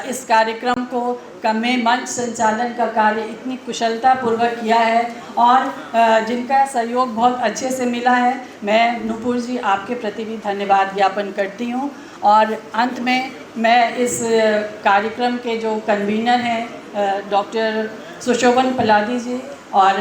इस कार्यक्रम को में मंच संचालन का कार्य इतनी कुशलता पूर्वक किया है और जिनका सहयोग बहुत अच्छे से मिला है। मैं नुपुर जी आपके प्रति भी धन्यवाद ज्ञापन करती हूँ। और अंत में मैं इस कार्यक्रम के जो कन्वीनर हैं डॉक्टर सुशोभन पलादी जी और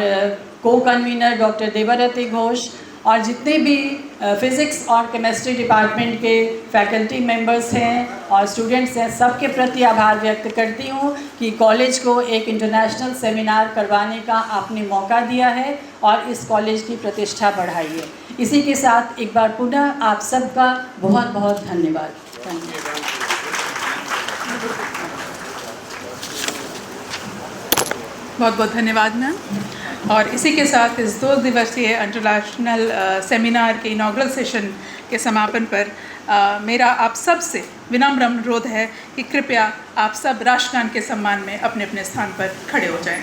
को कन्वीनर डॉक्टर देवरती घोष और जितने भी फ़िज़िक्स और केमिस्ट्री डिपार्टमेंट के फैकल्टी मेंबर्स हैं और स्टूडेंट्स हैं, सबके प्रति आभार व्यक्त करती हूँ कि कॉलेज को एक इंटरनेशनल सेमिनार करवाने का आपने मौका दिया है और इस कॉलेज की प्रतिष्ठा बढ़ाई है। इसी के साथ एक बार पुनः आप सबका बहुत बहुत धन्यवाद। बहुत बहुत धन्यवाद मैम। और इसी के साथ इस 2 दिवसीय इंटरनेशनल सेमिनार के इनॉग्रल सेशन के समापन पर मेरा आप सब से विनम्र अनुरोध है कि कृपया आप सब राष्ट्रगान के सम्मान में अपने अपने स्थान पर खड़े हो जाएं।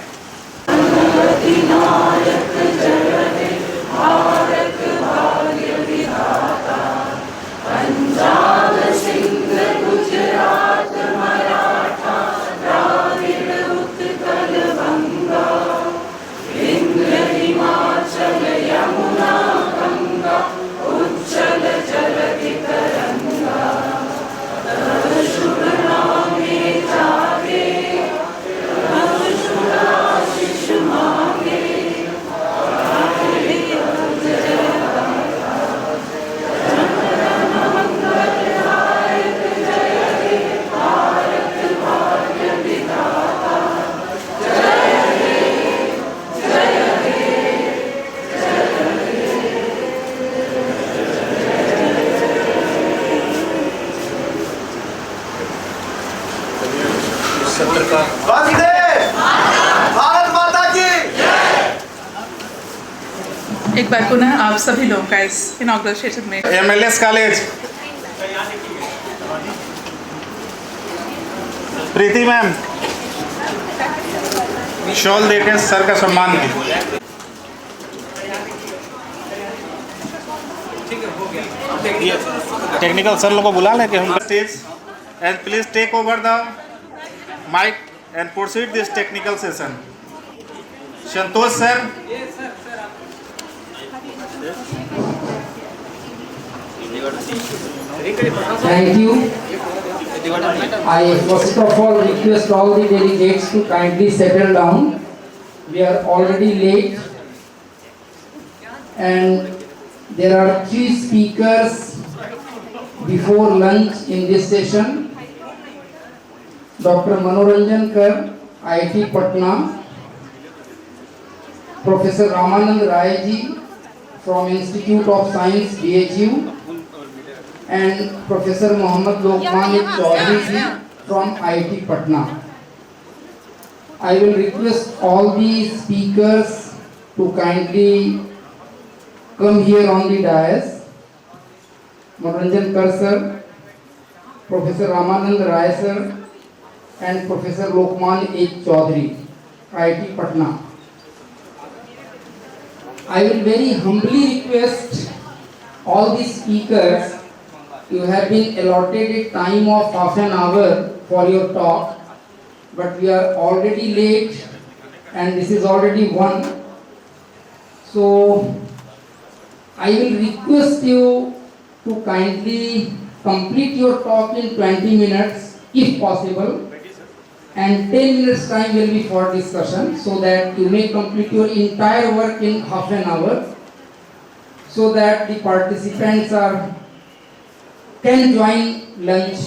भारत माता की। एक बार पुनः आप सभी लोगों का इस इनॉग्रल सेशन में MLS कॉलेज प्रीति मैम शॉल देकर सर का सम्मान कीजिए। टेक्निकल सर लोगों को बुला लें कि हम stage and please take over the mic and proceed this technical session. Santosh sir. Thank you. I first of all request all the delegates to kindly settle down. We are already late and there are 3 speakers before lunch in this session. Dr. Manoranjan Kar, IIT Patna, Professor Ramanand Rai ji from Institute of Science, BHU, and Professor Mohammad Lokman Chaudhary ji from IIT Patna. I will request all the speakers to kindly come here on the dais. Manoranjan Kar sir, Professor Ramanand Rai sir, and Professor Lokman H. Chaudhary, IIT Patna. I will very humbly request all the speakers, you have been allotted a time of half an hour for your talk, but we are already late and this is already 1. So I will request you to kindly complete your talk in 20 minutes if possible, and 10 minutes time will be for discussion so that you may complete your entire work in half an hour so that the participants can join lunch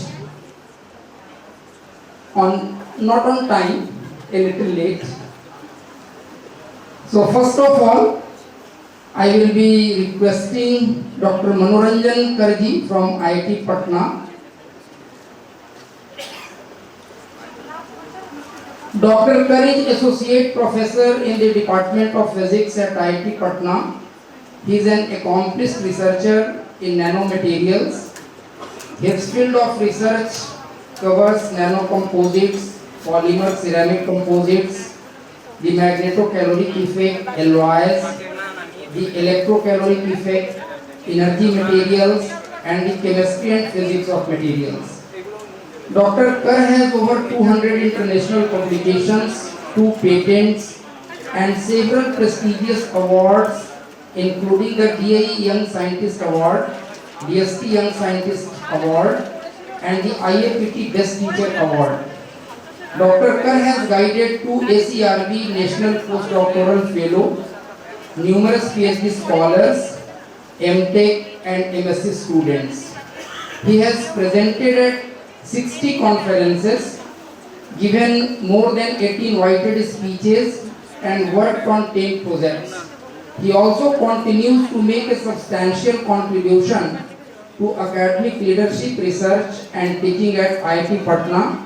not on time, a little late. So first of all I will be requesting Dr. Manoranjan Karji from IIT Patna. Dr. Kar is Associate Professor in the Department of Physics at IIT Patna. He is an accomplished researcher in nanomaterials. His field of research covers nanocomposites, polymer ceramic composites, the magnetocaloric effect, alloys, the electrocaloric effect, energy materials, and the chemistry and physics of materials. Dr. Kar has over 200 international publications, 2 patents, and several prestigious awards, including the DIE Young Scientist Award, DST Young Scientist Award, and the IAPT Best Teacher Award. Dr. Kar has guided 2 ACRB National Postdoctoral Fellow, numerous PhD scholars, MTech and MSc students. He has presented at 60 conferences, given more than 80 invited speeches, and worked on 10 projects. He also continues to make a substantial contribution to academic leadership, research and teaching at IIT Patna.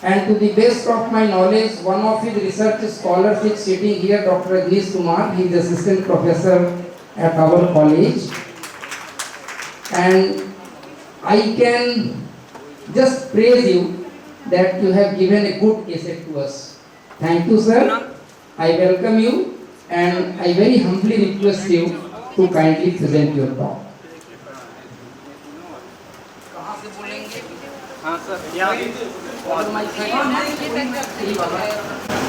And to the best of my knowledge, one of his research scholars is sitting here, Dr. Ajnish Kumar. He is assistant professor at our college. And I can just praise you that you have given a good asset to us. Thank you, sir. I welcome you and I very humbly request you to kindly present your talk.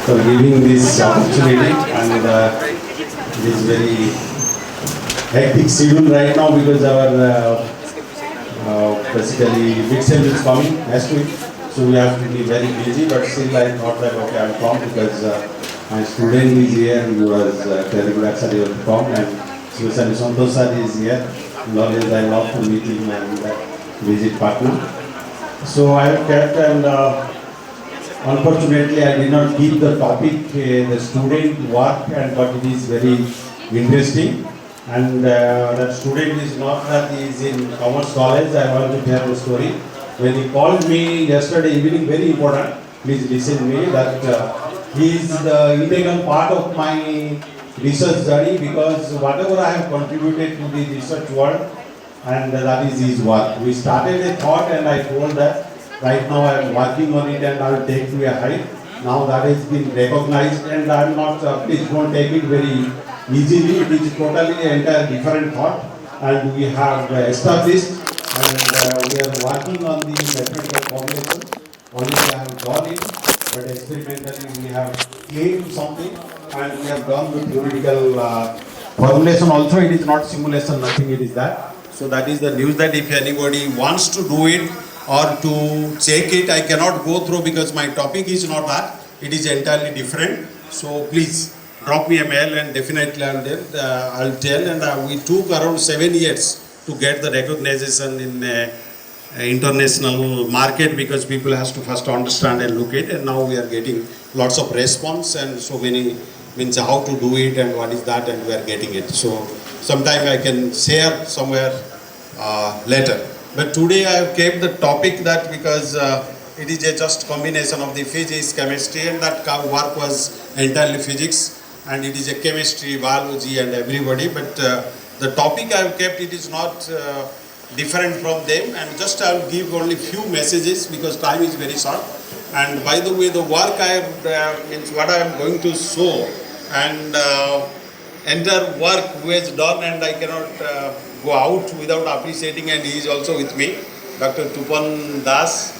For giving this opportunity, and this very hectic schedule right now because our basically Vixen is coming next week, so we have to be very busy. But still, I thought that okay, I'll come because my student is here. He was very good at your come, and Sri Santosh sir is here. Always I love to meet him and visit Patna. So I have kept, and unfortunately I did not keep the topic, the student work, and but it is very interesting. And that student is not that he is in Commerce College. I want to tell the story. When he called me yesterday evening, very important, please listen to me, that he is the integral part of my research journey, because whatever I have contributed to the research world, and that is his work. We started a thought and I told that right now I am working on it and I will take to a height. Now that has been recognized and I am not, please don't take it very easily. It is totally entire different thought, and we have established and we are working on the mathematical formulation. Only we have done it, but experimentally we have claimed something and we have done the theoretical formulation also. It is not simulation, nothing, it is that. So that is the news, that if anybody wants to do it or to check it, I cannot go through because my topic is not that. It is entirely different. So please drop me a mail and definitely I'll tell. And we took around 7 years to get the recognition in international market, because people has to first understand and look it. And now we are getting lots of response, and so many means how to do it and what is that, and we are getting it. So sometime I can share somewhere later. But today I have kept the topic that because it is a just combination of the physics, chemistry, and that work was entirely physics, and it is a chemistry, biology and everybody. But the topic I have kept, it is not different from them, and just I will give only few messages because time is very short. And by the way, the work I have, means what I am going to show, and entire work who has done, and I cannot go out without appreciating, and he is also with me, Dr. Tupan Das,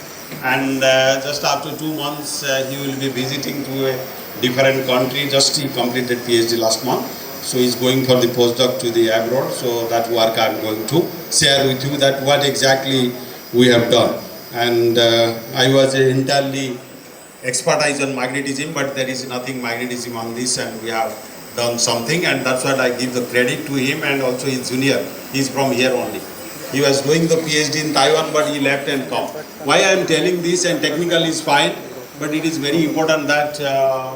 and just after 2 months he will be visiting to a different country. Just he completed PhD last month, so he is going for the postdoc to the abroad. So that work I am going to share with you, that what exactly we have done. And I was entirely expertise on magnetism, but there is nothing magnetism on this, and we have done something, and that's what I give the credit to him, and also his junior. He's from here only. He was doing the PhD in Taiwan, but he left and come. Why I am telling this, and technical is fine, but it is very important that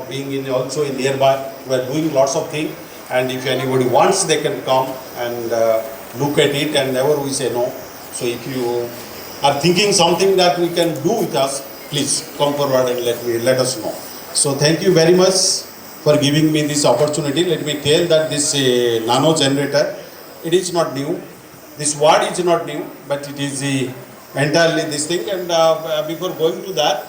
being in also in nearby, we are doing lots of things, and if anybody wants, they can come and look at it, and never we say no. So if you are thinking something that we can do with us, please come forward and let us know. So thank you very much for giving me this opportunity. Let me tell that this nano generator, it is not new. This word is not new, but it is entirely this thing. And before going to that,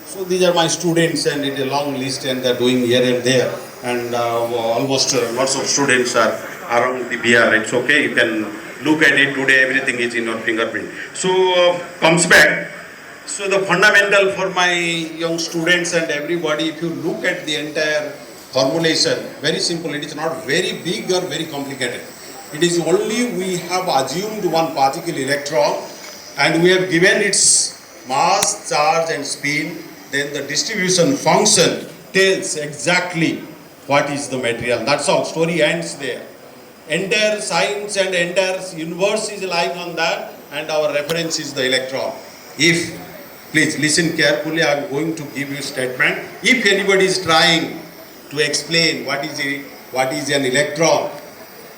so these are my students, and it is a long list, and they are doing here and there. And almost lots of students are around the BR. It's okay, you can look at it today, everything is in your fingerprint. So comes back, So the fundamental for my young students and everybody, if you look at the entire formulation, very simple, it is not very big or very complicated. It is only we have assumed one particle electron and we have given its mass, charge and spin, then the distribution function tells exactly what is the material. That's all, story ends there. Entire science and entire universe is lying on that and our reference is the electron. If, please listen carefully, I am going to give you a statement. If anybody is trying to explain what is an electron,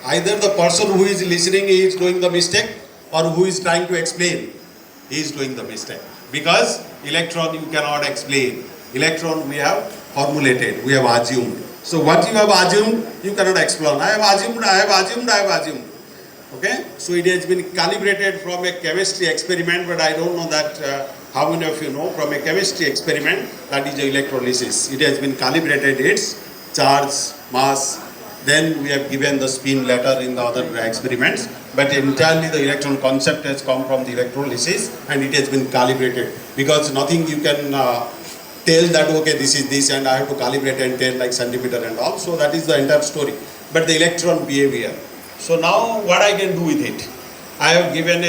either the person who is listening is doing the mistake or who is trying to explain, he is doing the mistake. Because electron you cannot explain. Electron we have formulated, we have assumed. So what you have assumed, you cannot explain. I have assumed. Okay? So it has been calibrated from a chemistry experiment, but I don't know that how many of you know from a chemistry experiment, that is electrolysis. It has been calibrated its charge, mass, then we have given the spin later in the other experiments, but entirely the electron concept has come from the electrolysis and it has been calibrated, because nothing you can tell that okay this is this and I have to calibrate and tell like centimeter and all. So that is the entire story. But the electron behavior. So now what I can do with it? I have given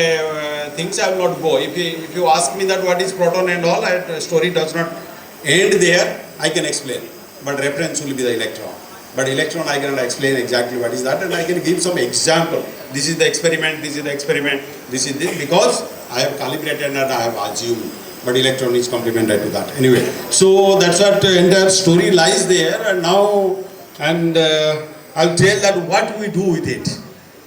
things, I will not go. If you ask me that what is proton and all, story does not end there, I can explain. But reference will be the electron. But electron I cannot explain exactly what is that, and I can give some example. This is the experiment, this is the experiment, this is this, because I have calibrated and I have assumed. But electron is complementary to that. Anyway, so that's what entire story lies there, and now, I'll tell that what we do with it.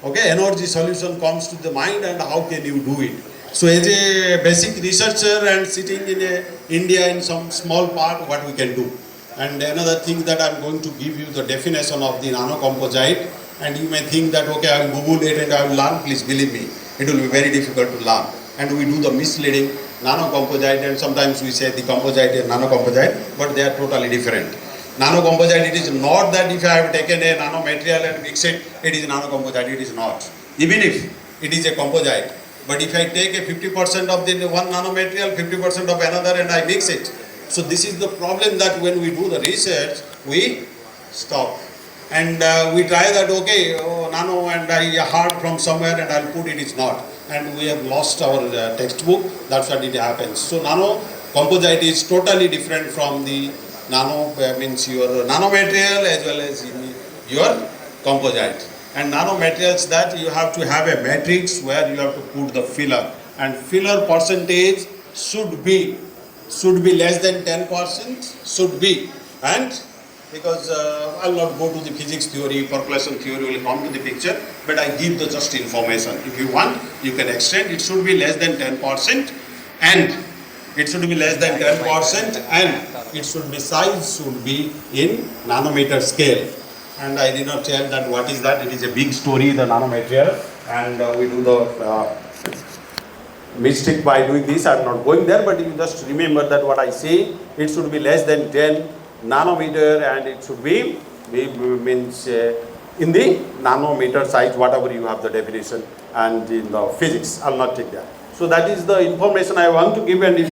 Okay, energy solution comes to the mind and how can you do it. So as a basic researcher and sitting in India in some small part, what we can do. And another thing that I'm going to give you the definition of the nanocomposite, and you may think that okay, I will Google it and I will learn. Please believe me, it will be very difficult to learn. And we do the misleading nanocomposite, and sometimes we say the composite and nanocomposite, but they are totally different. Nanocomposite, it is not that if I have taken a nanomaterial and mix it, it is nanocomposite. It is not. Even if it is a composite, but if I take a 50% of the one nanomaterial, 50% of another, and I mix it. So this is the problem, that when we do the research, we stop. And we try that, okay, nano, and I heard from somewhere and I'll put it is not. And we have lost our textbook, that's what it happens. So nano composite is totally different from the nano, means your nanomaterial as well as your composite. And nanomaterials, that you have to have a matrix where you have to put the filler. And filler percentage should be less than 10%, should be. And because I'll not go to the physics theory, percolation theory will come to the picture, but I give the just information. If you want, you can extend. It should be less than 10%, and it should be less than 10%, and it should be size should be in nanometer scale. And I did not tell that what is that. It is a big story, the nanomaterial, and we do the mistake by doing this. I'm not going there, but you just remember that what I say, it should be less than 10 nanometer, and it should be means in the nanometer size, whatever you have the definition, and in the physics. I'll not take that. So that is the information I want to give, and